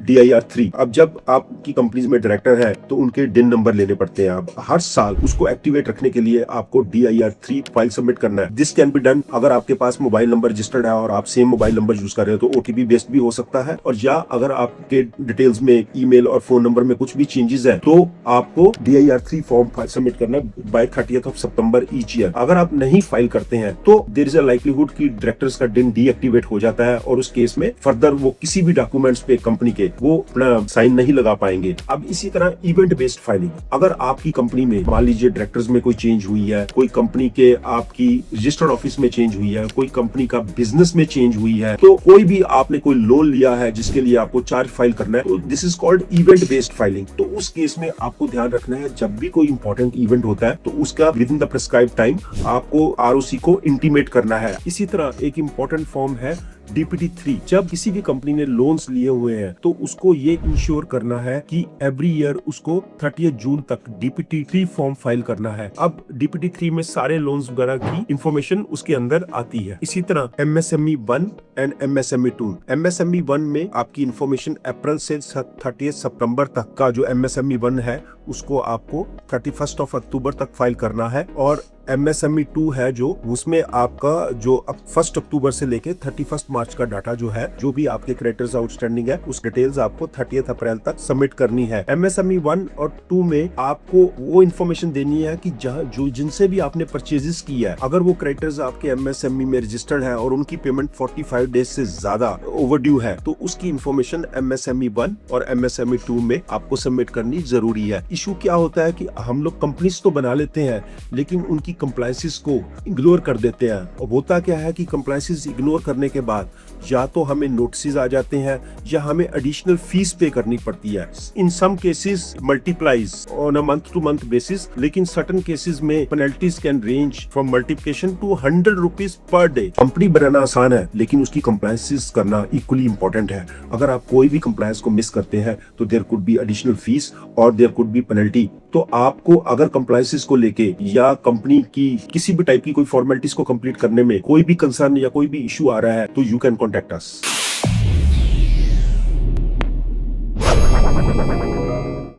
DIR3। अब जब आपकी कंपनीज में डायरेक्टर है तो उनके डिन नंबर लेने पड़ते हैं। आप हर साल उसको एक्टिवेट रखने के लिए आपको DIR3 फाइल सबमिट करना है। दिस कैन बी डन अगर आपके पास मोबाइल नंबर रजिस्टर्ड है और आप सेम मोबाइल नंबर यूज कर रहे हो तो OTP बेस्ड भी हो सकता है, और या अगर आपके डिटेल्स में ईमेल और फोन नंबर में कुछ भी चेंजेस है तो आपको DIR3 फॉर्म सबमिट करना by 30th of September each year. अगर आप नहीं फाइल करते हैं तो देयर इज अ लाइक्लीहुड कि डायरेक्टर्स का डिन डीएक्टिवेट हो जाता है और उस केस में फर्दर वो किसी भी डॉक्यूमेंट्स पे कंपनी के वो अपना साइन नहीं लगा पाएंगे। अब इसी तरह इवेंट बेस्ड फाइलिंग, अगर आपकी कंपनी में मान लीजिए डायरेक्टर्स में कोई चेंज हुई है, कोई कंपनी के आपकी रजिस्टर्ड ऑफिस में चेंज हुई है, कोई कंपनी का बिजनेस में चेंज हुई है, तो कोई भी आपने कोई लोन लिया है जिसके लिए आपको चार्ज फाइल करना है, तो this is called event based filing. तो उस केस में आपको ध्यान रखना है जब भी कोई इंपॉर्टेंट इवेंट होता है तो उसका with in the prescribe time आपको ROC को इंटीमेट करना है। इसी तरह एक इंपॉर्टेंट फॉर्म है DPT3। जब किसी भी कंपनी ने लोन्स लिए हुए हैं तो उसको ये इंश्योर करना है कि एवरी ईयर उसको 30 जून तक DPT3 फॉर्म फाइल करना है। अब DPT3 में सारे लोन्स वगैरह की इंफॉर्मेशन उसके अंदर आती है। इसी तरह MSME 1 एंड MSME 2। MSME 1 में आपकी इंफॉर्मेशन अप्रैल से 30 सितंबर तक का जो MSME 1 है उसको आपको 31 अक्टूबर तक फाइल करना है, और MSME 2 है जो उसमें आपका जो 1 अक्टूबर से लेके 31 मार्च का डाटा जो है, जो भी आपके क्रेडिटर्स आउटस्टैंडिंग है उस डिटेल्स आपको 30 अप्रैल तक सबमिट करनी है। MSME 1 और 2 में आपको वो इन्फॉर्मेशन देनी है कि जो जिनसे भी आपने परचेजेस किया है, अगर वो क्रेडिटर्स आपके MSME में रजिस्टर्ड है और उनकी पेमेंट 45 डेज से ज्यादा ओवरड्यू है तो उसकी इन्फॉर्मेशन MSME 1 और MSME 2 में आपको सबमिट करनी जरूरी है। इशू क्या होता है कि हम लोग कंपनीज तो बना लेते हैं लेकिन उनकी कंप्लायंसेस को इग्नोर कर देते हैं, और होता क्या है कि कंप्लायंसेस इग्नोर करने के बाद या तो हमें नोटिस आ जाते हैं या हमें एडिशनल फीस पे करनी पड़ती है। In some cases multiplies on a month to month basis, लेकिन सर्टेन केसेस में penalties can range from multiplication to 100 rupees per day. Company बनाना आसान है लेकिन उसकी कंप्लायंसेस करना इक्वली इंपॉर्टेंट है। अगर आप कोई भी कंप्लायंस को मिस करते हैं तो there could be additional fees और देयर कुड बी पेनल्टी। तो आपको अगर कंप्लायंसेस को लेके या कंपनी की किसी भी टाइप की कोई फॉर्मेलिटीज को कंप्लीट करने में कोई भी कंसर्न या कोई भी इशू आ रहा है तो यू कैन कॉन्टेक्ट अस।